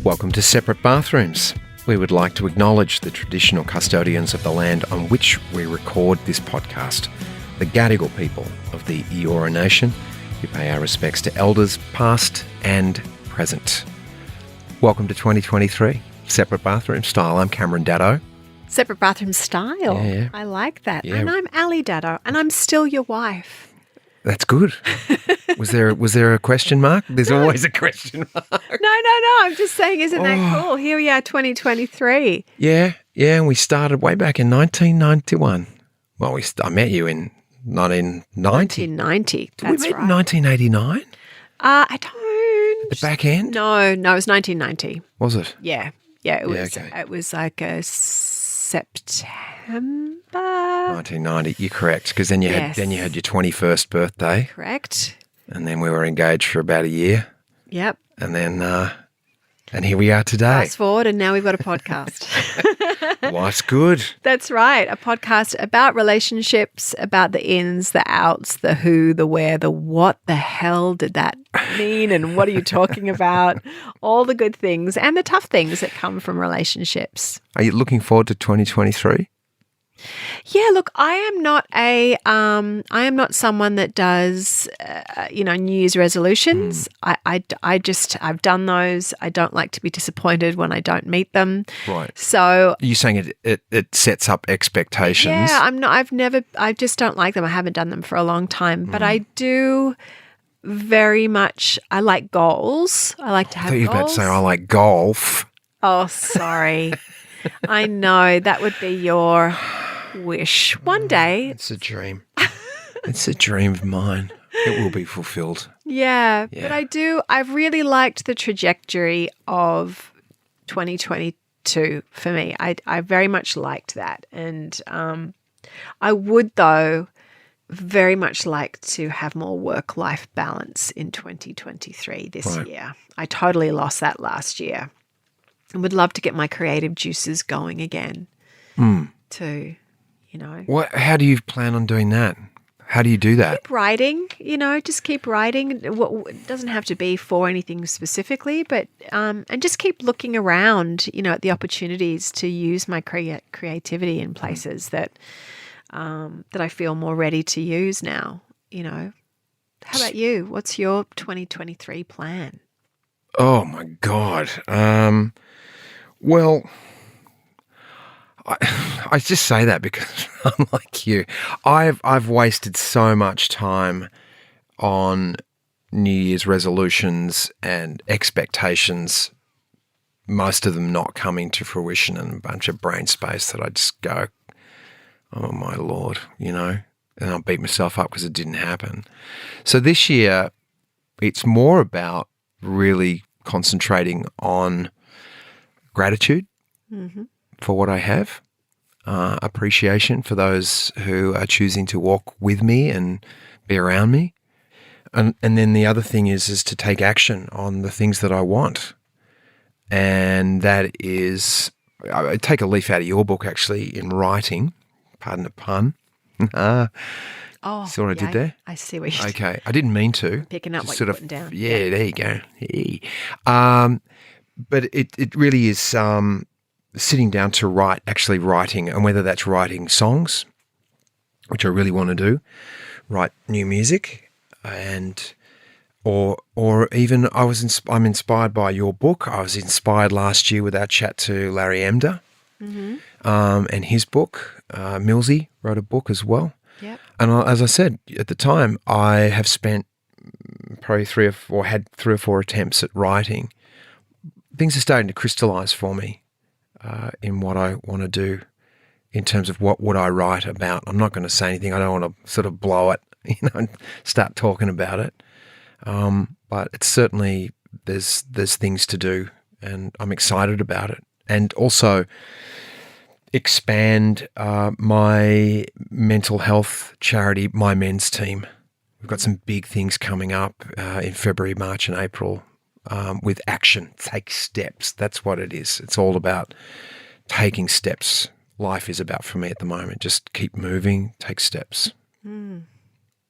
Welcome to Separate Bathrooms. We would like to acknowledge the traditional custodians of the land on which we record this podcast, the Gadigal People of the Eora Nation. We pay our respects to elders past and present. Welcome to 2023, Separate Bathroom Style. I'm Brahe-Daddo. Separate bathroom style. Yeah. I like that. Yeah. And I'm Elle, and I'm still your wife. That's good. Was there a question mark? There's always a question mark. No. I'm just saying, isn't that cool? Here we are, 2023. Yeah. And we started way back in 1991. Well, I met you in 1990. 1990. Did we meet in 1989? I don't. The back end? No, it was 1990. Was it? Yeah, it was. okay. It was like a September. 1990. You're correct, because then you had your 21st birthday, Correct. and then we were engaged for about a year, Yep. and then and here we are today. Fast forward, and now we've got a podcast. Life's good. That's right. A podcast about relationships, about the ins, the outs, the who, the where, the what the hell did that mean and what are you talking about? All the good things and the tough things that come from relationships. Are you looking forward to 2023? Yeah, look, I am not someone that does, New Year's resolutions. I've done those. I don't like to be disappointed when I don't meet them. Right. So Are you saying it sets up expectations? yeah, I just don't like them. I haven't done them for a long time, but I do very much, I like goals. I like to I have thought you were about to goals. say I like golf. Oh, sorry. I know that would be your wish. One day. It's a dream. It's a dream of mine. It will be fulfilled. Yeah, Yeah. but I've really liked the trajectory of 2022 for me. I very much liked that. And I would, though, very much like to have more work-life balance in 2023 this Right. year. I totally lost that last year. I would love to get my creative juices going again too, How do you plan on doing that? How do you do that? Keep writing, just keep writing. It doesn't have to be for anything specifically, but and just keep looking around, at the opportunities to use my creativity in places that I feel more ready to use now. How about you? What's your 2023 plan? Oh my God. Well, I just say that because I'm like you. I've wasted so much time on New Year's resolutions and expectations, most of them not coming to fruition, and a bunch of brain space that I just go, oh my Lord, and I'll beat myself up because it didn't happen. So this year, it's more about really concentrating on gratitude for what I have, appreciation for those who are choosing to walk with me and be around me. And then the other thing is to take action on the things that I want. And that is, I take a leaf out of your book actually in writing, pardon the pun. Oh, See what I did there? I see what you did. Okay, I didn't mean to. Picking up Just what sort you're of, putting down. Yeah, there you go. Hey. But it really is sitting down to actually writing, and whether that's writing songs, which I really want to do, write new music, and or even I'm inspired by your book. I was inspired last year with our chat to Larry Emder, and his book. Millsy wrote a book as well. Yep. And as I said at the time, I have spent probably had 3 or 4 attempts at writing. Things are starting to crystallize for me in what I want to do in terms of what would I write about. I'm not going to say anything. I don't want to sort of blow it, and start talking about it. But it's certainly there's things to do, and I'm excited about it. And also expand my mental health charity, My Men's Team. We've got some big things coming up in February, March and April with action. Take steps. That's what it is. It's all about taking steps. Life is about for me at the moment. Just keep moving, take steps.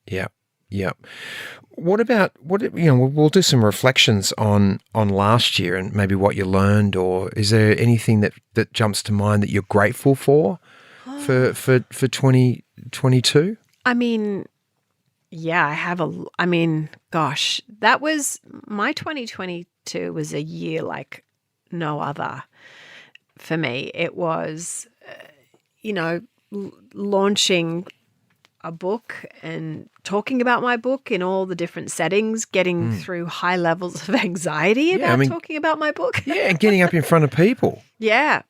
Yeah. Yep. What about we'll do some reflections on last year and maybe what you learned, or is there anything that jumps to mind that you're grateful for 2022? I mean, yeah, gosh, that was my 2022 was a year like no other for me. It was, launching a book and talking about my book in all the different settings, getting through high levels of anxiety about talking about my book. Yeah, and getting up in front of people. Yeah.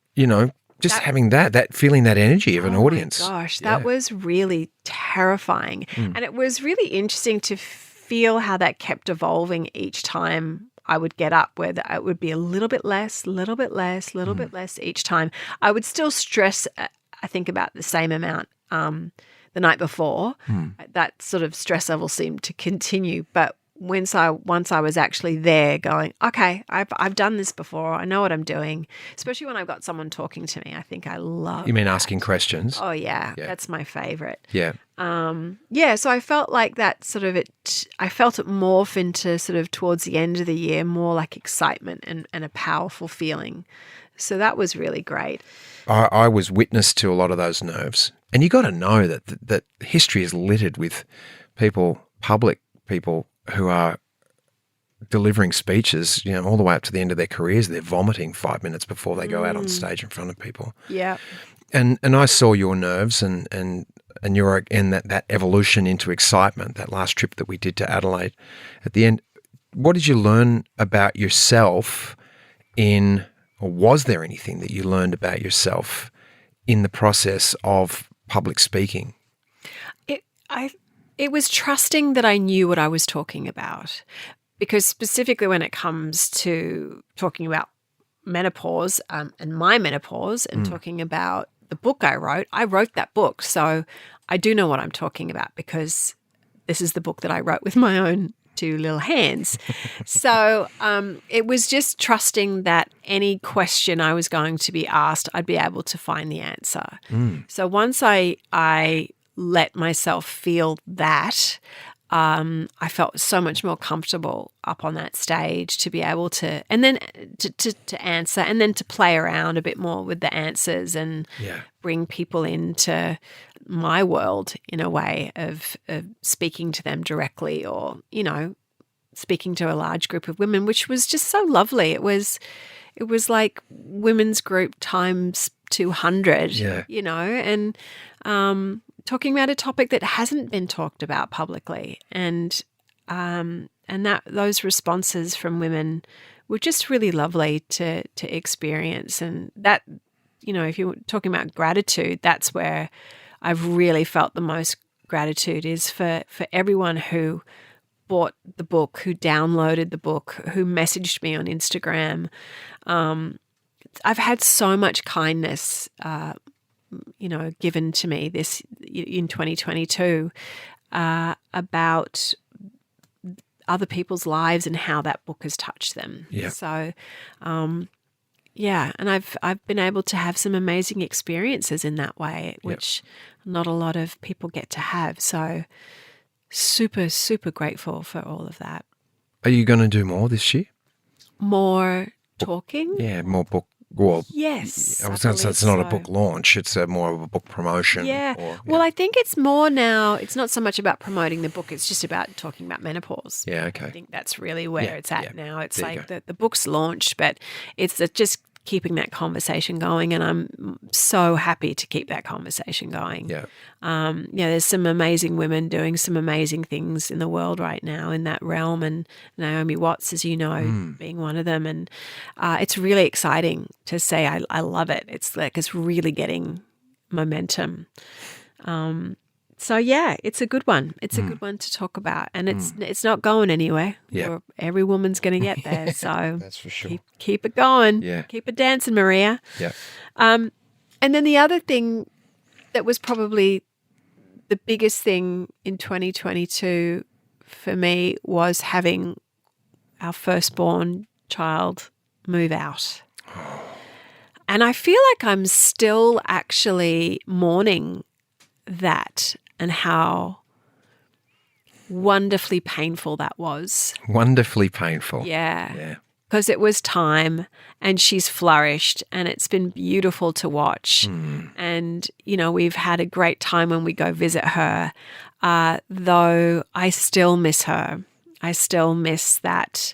Having that feeling that energy of an audience. Oh my gosh, that was really terrifying. And it was really interesting to feel how that kept evolving each time I would get up, where it would be a little bit less, little bit less, little bit less each time. I would still stress, I think, about the same amount the night before. That sort of stress level seemed to continue. But once I was actually there going, okay, I've done this before. I know what I'm doing, especially when I've got someone talking to me. I think I love You mean that. asking questions? Oh, yeah. That's my favorite. Yeah. So I felt like that I felt it morph into sort of towards the end of the year, more like excitement and a powerful feeling. So that was really great. I was witness to a lot of those nerves. And you got to know that history is littered with public people who are delivering speeches, all the way up to the end of their careers. They're vomiting 5 minutes before they go out on stage in front of people. Yeah. And I saw your nerves and that evolution into excitement, that last trip that we did to Adelaide. At the end, what did you learn about yourself or was there anything that you learned about yourself in the process of public speaking? It was trusting that I knew what I was talking about, because specifically when it comes to talking about menopause and my menopause and talking about the book I wrote that book. So I do know what I'm talking about, because this is the book that I wrote with my own two little hands. So it was just trusting that any question I was going to be asked, I'd be able to find the answer. So once I let myself feel that, I felt so much more comfortable up on that stage to be able to, and then to answer, and then to play around a bit more with the answers and bring people into my world in a way of speaking to them directly, or, speaking to a large group of women, which was just so lovely. It was like women's group times 200, and talking about a topic that hasn't been talked about publicly, and that those responses from women were just really lovely to experience. And that, if you're talking about gratitude, that's where I've really felt the most gratitude, is for everyone who bought the book, who downloaded the book, who messaged me on Instagram. I've had so much kindness given to me this in 2022 about other people's lives and how that book has touched them. Yeah. So, and I've been able to have some amazing experiences in that way, which not a lot of people get to have. So, super, super grateful for all of that. Are you going to do more this year? More talking? Yeah, more book. Well, yes. I was going to say it's not a book launch; it's more of a book promotion. Yeah. Well, I think it's more now. It's not so much about promoting the book; it's just about talking about menopause. Yeah. Okay. I think that's really where it's at now. It's there like the book's launched, but it's just keeping that conversation going, and I'm so happy to keep that conversation going. Yeah. There's some amazing women doing some amazing things in the world right now in that realm, and Naomi Watts, as you know, being one of them. And it's really exciting to say I love it. It's like it's really getting momentum. So it's a good one. It's a good one to talk about, and it's not going anywhere. Yeah. Every woman's going to get there. So That's for sure. Keep it going. Yeah. Keep it dancing, Maria. Yeah. And then the other thing that was probably the biggest thing in 2022 for me was having our firstborn child move out. And I feel like I'm still actually mourning that, and how wonderfully painful that was. Wonderfully painful. Yeah. Yeah. Because it was time and she's flourished and it's been beautiful to watch. And, we've had a great time when we go visit her, though I still miss her. I still miss that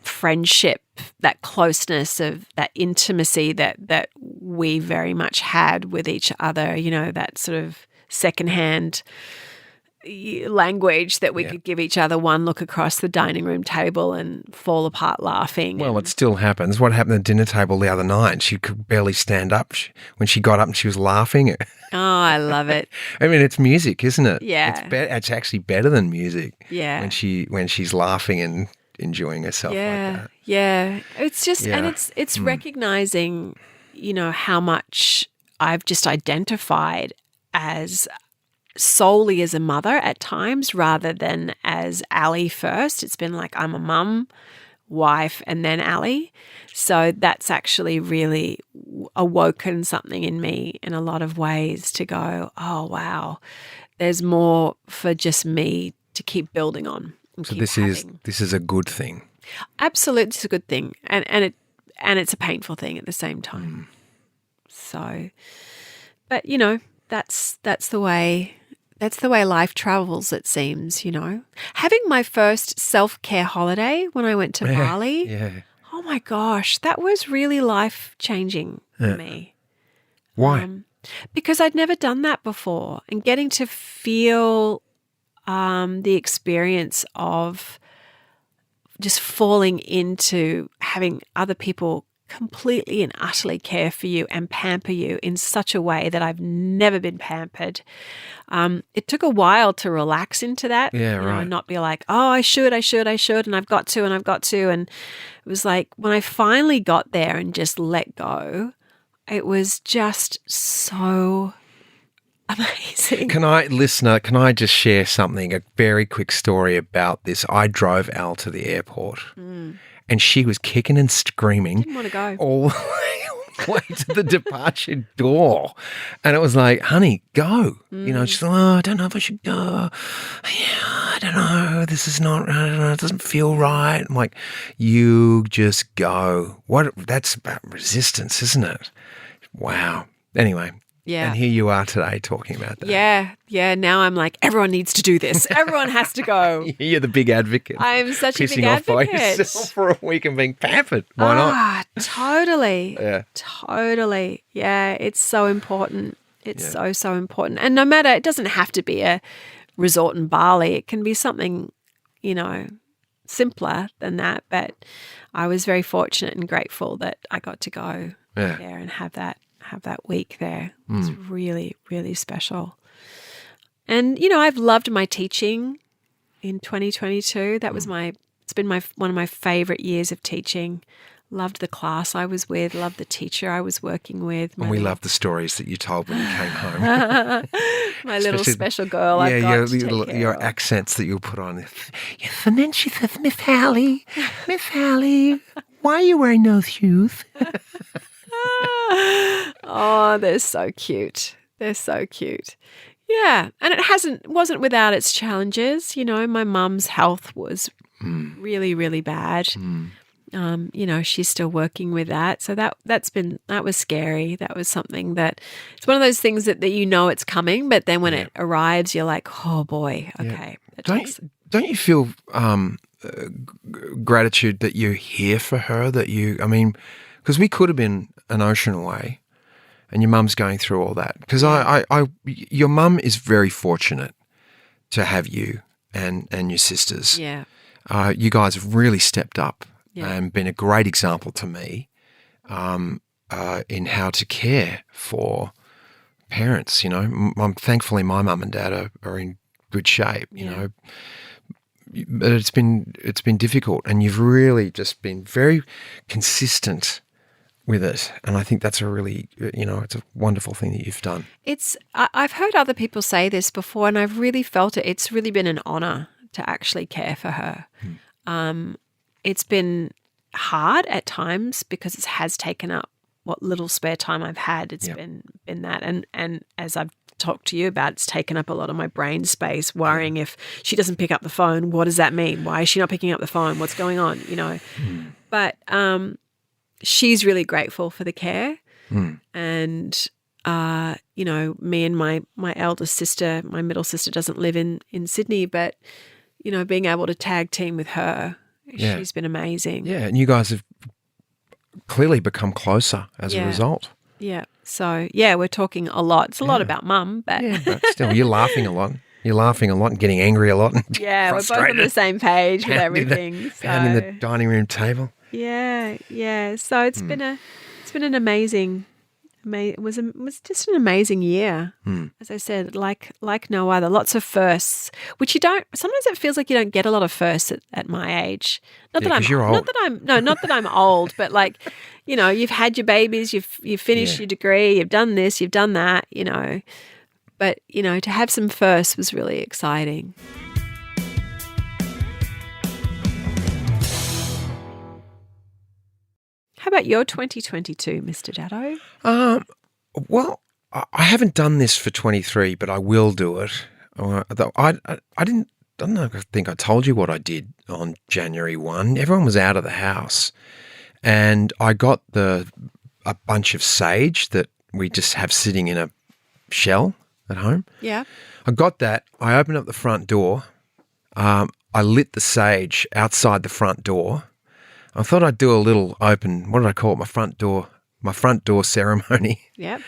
friendship, that closeness, of that intimacy that we very much had with each other, that sort of secondhand language that we could give each other one look across the dining room table and fall apart laughing. Well, it still happens. What happened at the dinner table the other night? She could barely stand up when she got up and she was laughing. Oh, I love it. I mean, it's music, isn't it? Yeah. It's actually better than music. Yeah. When she's laughing and enjoying herself like that. Yeah. It's just, and it's recognizing, how much I've just identified as solely as a mother at times rather than as Elle first. It's been like I'm a mum, wife, and then Elle. So that's actually really awoken something in me in a lot of ways to go, oh, wow, there's more for just me to keep building on. So this is a good thing. Absolutely, it's a good thing. And it's a painful thing at the same time. So, but that's the way life travels, it seems, Having my first self-care holiday when I went to Bali, oh my gosh, that was really life-changing for me. Why? Because I'd never done that before, and getting to feel the experience of just falling into having other people completely and utterly care for you and pamper you in such a way that I've never been pampered. It took a while to relax into that, and not be like, oh, I should, and I've got to. And it was like when I finally got there and just let go, it was just so amazing. Can I just share something, a very quick story about this? I drove Elle to the airport and she was kicking and screaming. Didn't want to go. All the way to the departure door. And it was like, honey, go. She's like, oh, I don't know if I should go. Yeah, I don't know. This is not, I don't know, it doesn't feel right. I'm like, you just go. That's about resistance, isn't it? Wow. Anyway. Yeah. And here you are today talking about that. Yeah. Now I'm like, everyone needs to do this. Everyone has to go. You're the big advocate. I'm such a big pissing off by advocate. yourself for a week and being pampered. Why not? Totally. Yeah. Totally. Yeah. It's so important. It's so important. And no matter, it doesn't have to be a resort in Bali. It can be something, simpler than that. But I was very fortunate and grateful that I got to go there and have that week there. It was really, really special. And, I've loved my teaching in 2022. That was it's been one of my favorite years of teaching. Loved the class I was with, loved the teacher I was working with. And we love the stories that you told when you came home. My little special girl I've got to take care your of. accents that you'll put on. Yes, and then she says, Miss Hallie, why are you wearing those shoes? Oh, they're so cute. They're so cute. Yeah. And it wasn't without its challenges. My mum's health was really, really bad. She's still working with that. So that was scary. That was something that it's one of those things that it's coming, but then when it arrives, you're like, oh boy, okay. Yeah. Don't you feel gratitude that you're here for her, because we could have been an ocean away and your mum's going through all that. Because your mum is very fortunate to have you and your sisters. Yeah. You guys have really stepped up and been a great example to me in how to care for parents. Thankfully my mum and dad are in good shape, but it's been difficult, and you've really just been very consistent with it. And I think that's a really, it's a wonderful thing that you've done. I've heard other people say this before, and I've really felt it. It's really been an honor to actually care for her. It's been hard at times because it has taken up what little spare time I've had. It's been that. And as I've talk to you about. It's taken up a lot of my brain space, worrying if she doesn't pick up the phone, what does that mean? Why is she not picking up the phone? What's going on? But she's really grateful for the care. And, me and my eldest sister, my middle sister doesn't live in Sydney, but, being able to tag team with her, she's been amazing. Yeah, and you guys have clearly become closer as a result. Yeah. So, we're talking a lot. It's a lot about Mum, but... Yeah, but still, you're laughing a lot. You're laughing a lot and getting angry a lot. And we're both on the same page with everything. Pounding the dining room table. Yeah. So it's been an amazing... It was just an amazing year. As I said, like no other. Lots of firsts, which you don't. Sometimes it feels like you don't get a lot of firsts at my age. Not that I'm old, but you've had your babies, you've finished your degree, you've done this, you've done that, But to have some firsts was really exciting. How about your 2022, Mr. Daddo? Well, I haven't done this for 23, but I will do it. I don't think I told you what I did on January 1. Everyone was out of the house, and I got a bunch of sage that we just have sitting in a shell at home. Yeah. I got that. I opened up the front door. I lit the sage outside the front door. I thought I'd do a little open, what did I call it, my front door ceremony. Yep.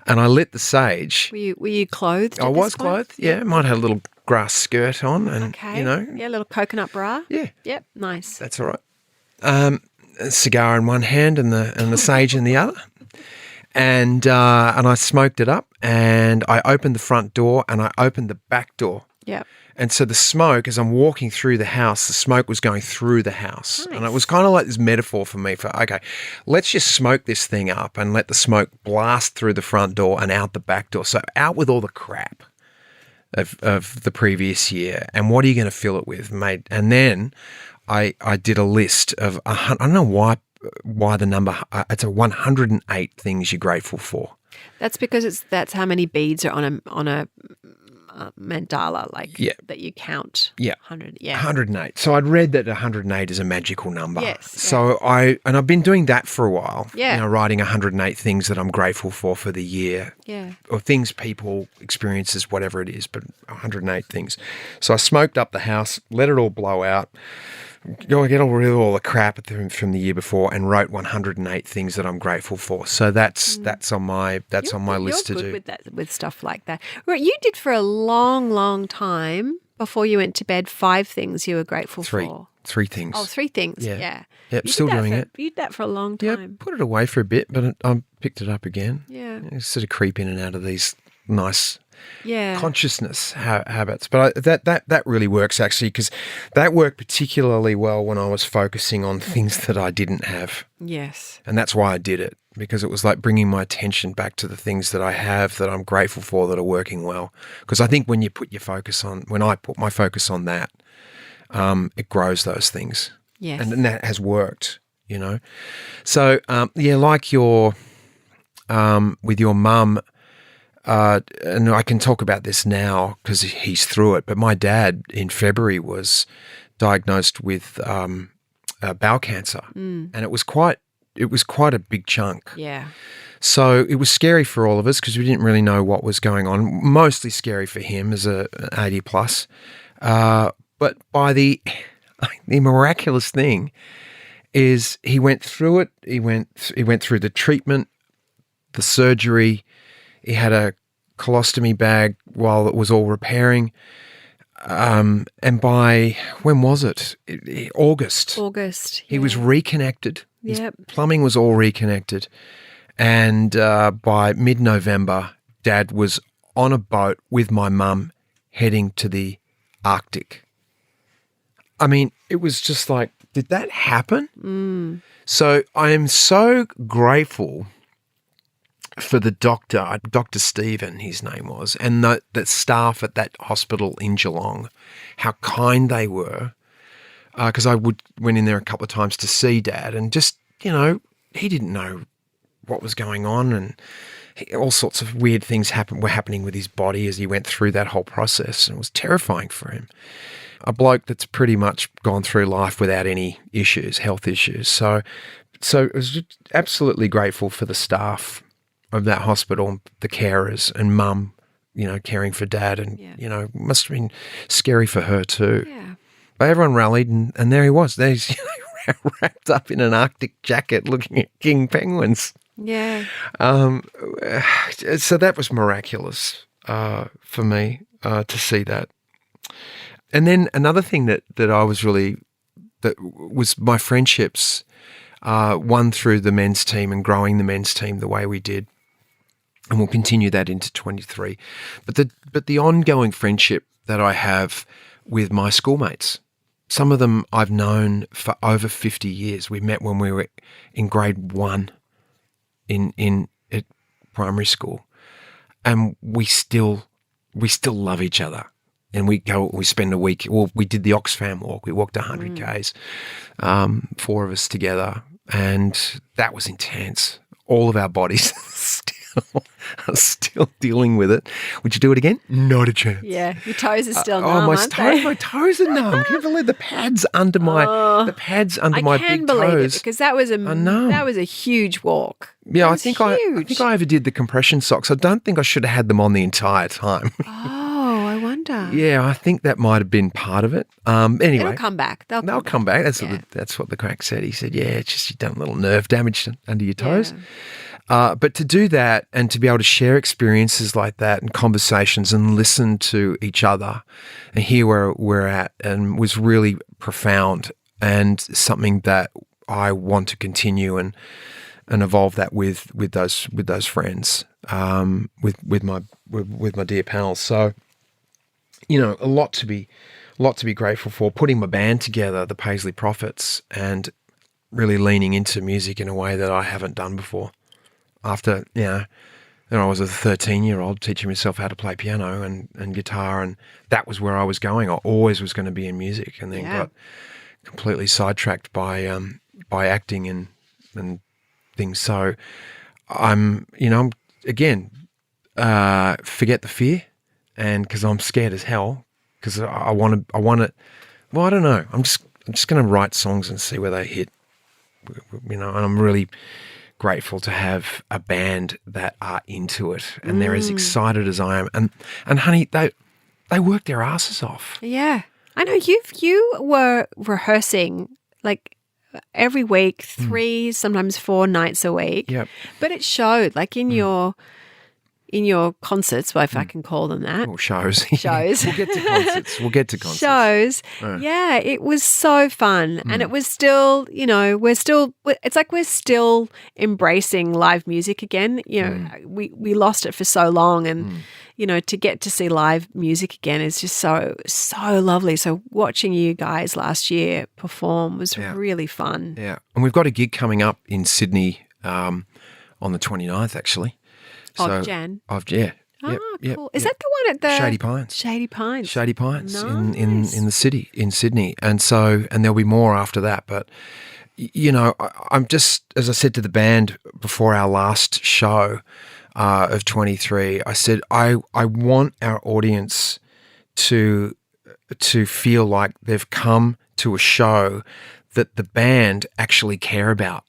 And I lit the sage. Were you clothed? I was clothed, yeah. Might have a little grass skirt on and, Yeah, a little coconut bra. Yeah. Yep, nice. That's all right. A cigar in one hand and the sage in the other. And I smoked it up and I opened the front door and I opened the back door. Yep. And so the smoke, as I'm walking through the house, the smoke was going through the house. Nice. And it was kind of like this metaphor for me for, okay, let's just smoke this thing up and let the smoke blast through the front door and out the back door. So out with all the crap of the previous year. And what are you going to fill it with, mate? And then I did a list of, I don't know why the number, it's 108 things you're grateful for. That's because that's how many beads are on a mandala, that you count. Yeah. 100. Yeah. 108. So I'd read that 108 is a magical number. Yes. So I've been doing that for a while. Yeah. Writing 108 things that I'm grateful for the year. Yeah. Or things, people, experiences, whatever it is, but 108 things. So I smoked up the house, let it all blow out, get rid of all the crap from the year before, and wrote 108 things that I'm grateful for. So that's on my list to do. You're good with stuff like that. Right, you did for a long, long time before you went to bed 5 things you were grateful for. 3 things. Oh, 3 things. Yeah. Yep, still doing it. You did that for a long time. Yeah, put it away for a bit, but I picked it up again. Yeah. Sort of creep in and out of these nice yeah. consciousness habits. But that really works actually, because that worked particularly well when I was focusing on things that I didn't have. Yes. And that's why I did it, because it was like bringing my attention back to the things that I have that I'm grateful for that are working well. Because I think when I put my focus on that, it grows those things. Yes. And that has worked, you know. So, like with your mum, and I can talk about this now because he's through it, but my dad in February was diagnosed with bowel cancer, and it was quite a big chunk. Yeah. So it was scary for all of us because we didn't really know what was going on. Mostly scary for him as an 80 plus, but by the miraculous thing is he went through it. He went through the treatment, the surgery. He had a colostomy bag while it was all repairing. And by, when was it? August. August. He was reconnected. Yep. His plumbing was all reconnected. And by mid-November, Dad was on a boat with my mum heading to the Arctic. I mean, it was just like, did that happen? So I am so grateful for the doctor, Dr. Stephen, his name was, and the staff at that hospital in Geelong, how kind they were, because I went in there a couple of times to see Dad, and just, he didn't know what was going on, and all sorts of weird things were happening with his body as he went through that whole process, and it was terrifying for him. A bloke that's pretty much gone through life without any issues, health issues. So it was just absolutely grateful for the staff of that hospital, the carers, and Mum, caring for Dad, and must have been scary for her too. Yeah. But everyone rallied, and there he was. He's wrapped up in an Arctic jacket, looking at king penguins. Yeah. So that was miraculous for me to see that. And then another thing that was my friendships, one through the men's team and growing the men's team the way we did, and we'll continue that into 23. But the ongoing friendship that I have with my schoolmates, some of them I've known for over 50 years. We met when we were in grade 1 at primary school, and we still love each other. And we spend a week. Well, we did the Oxfam walk. We walked 100 k's, 4 of us together, and that was intense. All of our bodies are still dealing with it. Would you do it again? Not a chance. Yeah, your toes are still numb, my aren't they? My toes are numb. Can you believe the pads under my I big toes? can believe it, because that was a huge walk. Yeah, I think I overdid the compression socks. I don't think I should have had them on the entire time. Oh, I wonder. Yeah, I think that might have been part of it. Anyway, it'll come back. They'll come back. That's what the crack said. He said, "Yeah, it's just you've done a little nerve damage under your toes." Yeah. But to do that and to be able to share experiences like that and conversations and listen to each other and hear where we're at, and was really profound, and something that I want to continue and evolve that with those friends, with my dear pals. So, a lot to be grateful for. Putting my band together, the Paisley Prophets, and really leaning into music in a way that I haven't done before. After, I was a 13-year-old teaching myself how to play piano and guitar, and that was where I was going. I always was going to be in music, and then got completely sidetracked by acting and things. So I'm again, forget the fear, and because I'm scared as hell, because I want it. Well, I don't know. I'm just going to write songs and see where they hit. And I'm really grateful to have a band that are into it, and they're as excited as I am. And honey, they work their asses off. Yeah, I know you were rehearsing like every week, 3, sometimes 4 nights a week. Yep. But it showed, like in your concerts, well, if I can call them that. Or shows. Shows. We'll get to concerts. Shows. Yeah, it was so fun. And it was still, it's like we're still embracing live music again. We lost it for so long, and, to get to see live music again is just so, so lovely. So watching you guys last year perform was really fun. Yeah. And we've got a gig coming up in Sydney on the 29th, actually. Of Jan. Yeah. Oh, cool. Is that the one at the Shady Pines? Shady Pines. Shady Pines Nice. in the city, in Sydney. And there'll be more after that. But, I'm just, as I said to the band before our last show of 23, I said, I want our audience to feel like they've come to a show that the band actually care about.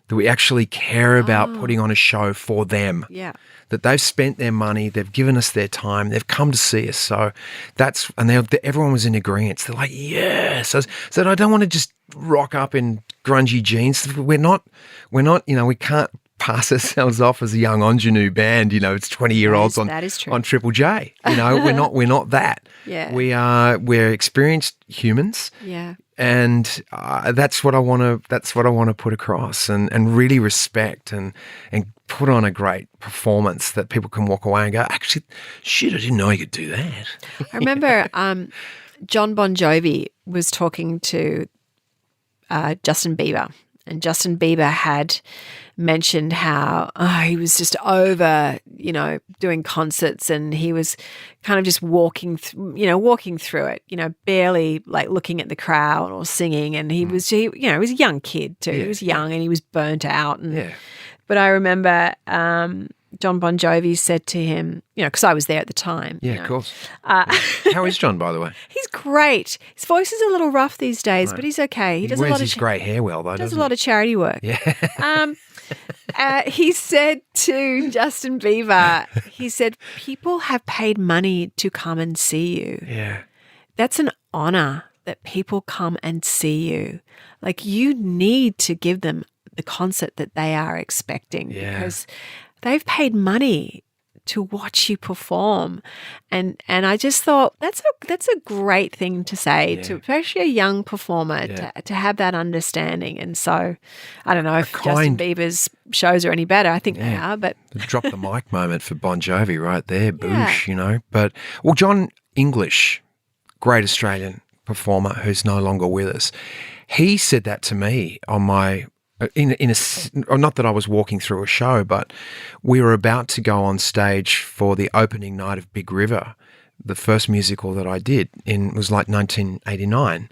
That we actually care about putting on a show for them. Yeah. That they've spent their money, they've given us their time, they've come to see us. So everyone was in agreement. They're like, yes. So I don't want to just rock up in grungy jeans. We're not, we can't pass ourselves off as a young ingenue band. It's 20-year-olds on Triple J. We're not that. Yeah. We're experienced humans. Yeah. And that's what I want to put across, and really respect and put on a great performance that people can walk away and go, actually, shit, I didn't know you could do that. I remember John Bon Jovi was talking to Justin Bieber, and Justin Bieber had mentioned how he was just over, doing concerts, and he was kind of just walking through it, barely like looking at the crowd or singing. And he was a young kid too. Yeah. He was young and he was burnt out. But I remember John Bon Jovi said to him, because I was there at the time. Yeah, of course. How is John, by the way? He's great. His voice is a little rough these days, but he's okay. He wears his grey hair well, though, does a lot of charity work. Yeah. He said to Justin Bieber, he said, people have paid money to come and see you. Yeah. That's an honour that people come and see you. Like, you need to give them the concert that they are expecting because they've paid money to watch you perform. And I just thought that's a great thing to say to especially a young performer to have that understanding. And so I don't know if Justin Bieber's shows are any better. I think they are, but drop the mic moment for Bon Jovi right there, boosh, But John English, great Australian performer who's no longer with us, he said that to me on my not that I was walking through a show, but we were about to go on stage for the opening night of Big River, the first musical that I did was like 1989,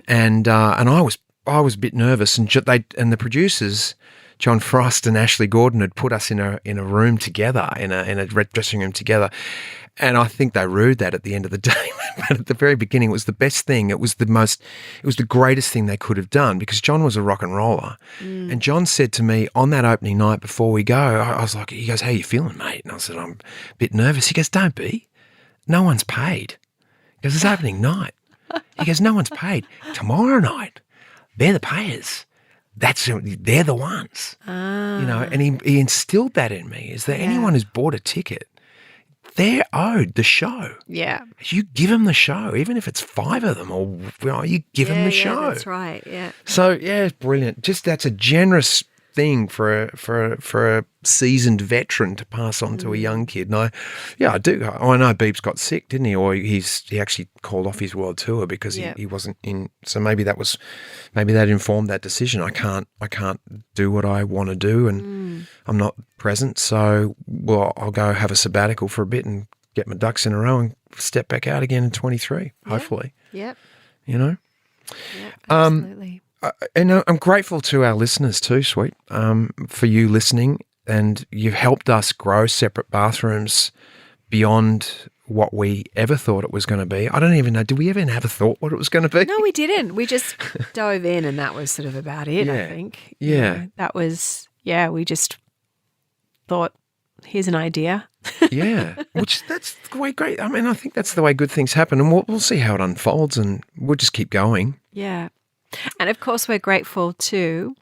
and I was a bit nervous, and the producers, John Frost and Ashley Gordon, had put us in a room together, in a dressing room together. And I think they rued that at the end of the day. But at the very beginning, it was the best thing. It was the greatest thing they could have done because John was a rock and roller. And John said to me on that opening night before we go, I was like, he goes, how you feeling, mate? And I said, I'm a bit nervous. He goes, don't be. No one's paid. He goes, it's opening night. He goes, no one's paid. Tomorrow night, they're the payers. They're the ones. And he instilled that in me, is that anyone who's bought a ticket, they're owed the show. Yeah. You give them the show, even if it's 5 of them, or you give them the show. Yeah, that's right. Yeah. So it's brilliant. Just that's a generous thing for a seasoned veteran to pass on to a young kid. And I do. I know Beebs got sick, didn't he? Or he actually called off his world tour because he wasn't in. So maybe that informed that decision. I can't do what I want to do, and I'm not present. So I'll go have a sabbatical for a bit and get my ducks in a row and step back out again in 23. Hopefully. Yep. Yeah, absolutely. And I'm grateful to our listeners too, Sweet, for you listening, and you've helped us grow Separate Bathrooms beyond what we ever thought it was going to be. I don't even know, did we ever have a thought what it was going to be? No, we didn't. We just dove in and that was sort of about it, I think. Yeah. That was, we just thought, here's an idea. That's the way great. I mean, I think that's the way good things happen, and we'll see how it unfolds, and we'll just keep going. Yeah. And, of course, we're grateful to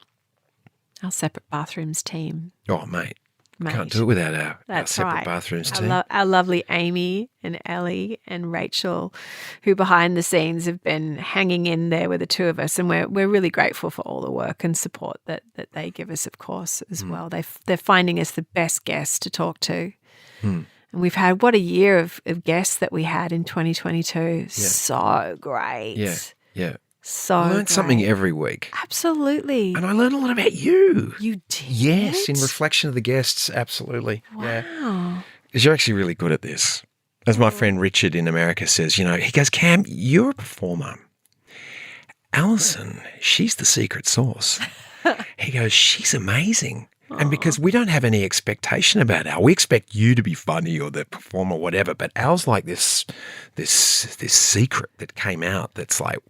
our Separate Bathrooms team. Oh, mate. Can't do it without our Separate Bathrooms team. Our lovely Amy and Elle and Rachel, who behind the scenes have been hanging in there with the two of us, and we're really grateful for all the work and support that they give us, of course, as well. They're finding us the best guests to talk to. And we've had, what a year of guests that we had in 2022. So great. Yeah. So I learned something every week. Absolutely. And I learned a lot about you. You did? Yes, in reflection of the guests, absolutely. Wow. Yeah. Because you're actually really good at this. As my friend Richard in America says, he goes, Cam, you're a performer. Alison, she's the secret sauce. He goes, she's amazing. And because we don't have any expectation about Al, we expect you to be funny or the performer, whatever. But Al's like this secret that came out that's like,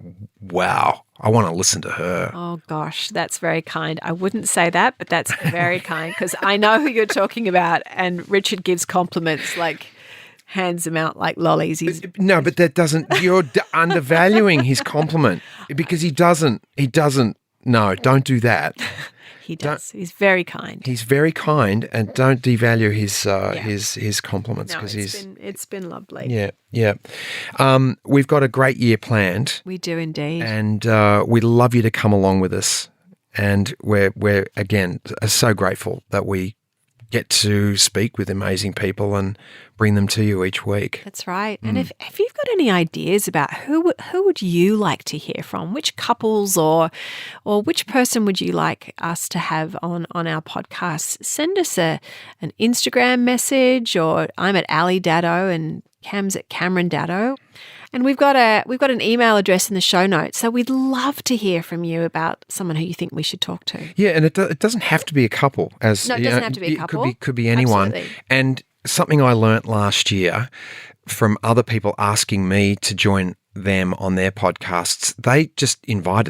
wow, I want to listen to her. Oh gosh, that's very kind. I wouldn't say that, but that's very kind because I know who you're talking about. And Richard gives compliments like hands them out like lollies. No, but that doesn't. You're undervaluing his compliment because he doesn't. No, don't do that. He does. He's very kind. He's very kind, and don't devalue his compliments because it's been lovely. Yeah. We've got a great year planned. We do indeed, and we'd love you to come along with us. And we're again so grateful that we get to speak with amazing people and bring them to you each week. That's right. And if you've got any ideas about who would you like to hear from, which couples or which person would you like us to have on our podcast, send us an Instagram message, or I'm at Ali Daddo and Cam's at Cameron Daddo. And we've got an email address in the show notes, so we'd love to hear from you about someone who you think we should talk to. Yeah, and it doesn't have to be a couple. No, it doesn't have to be a couple. It could be anyone. Absolutely. And something I learnt last year from other people asking me to join them on their podcasts,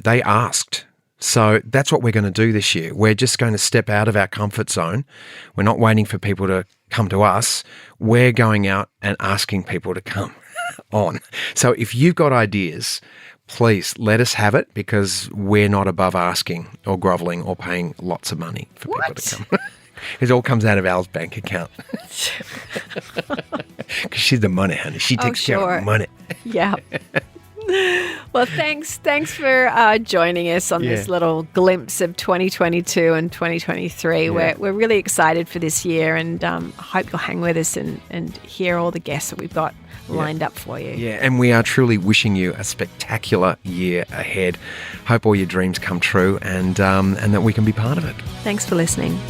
they asked. So that's what we're going to do this year. We're just going to step out of our comfort zone. We're not waiting for people to come to us. We're going out and asking people to come on. So if you've got ideas, please let us have it, because we're not above asking or grovelling or paying lots of money for people to come. It all comes out of Al's bank account. Because she's the money, honey. She takes care of money. Yeah. Well, thanks for joining us on this little glimpse of 2022 and 2023. Yeah. We're really excited for this year, and hope you'll hang with us and hear all the guests that we've got lined up for you. Yeah, and we are truly wishing you a spectacular year ahead. Hope all your dreams come true, and that we can be part of it. Thanks for listening.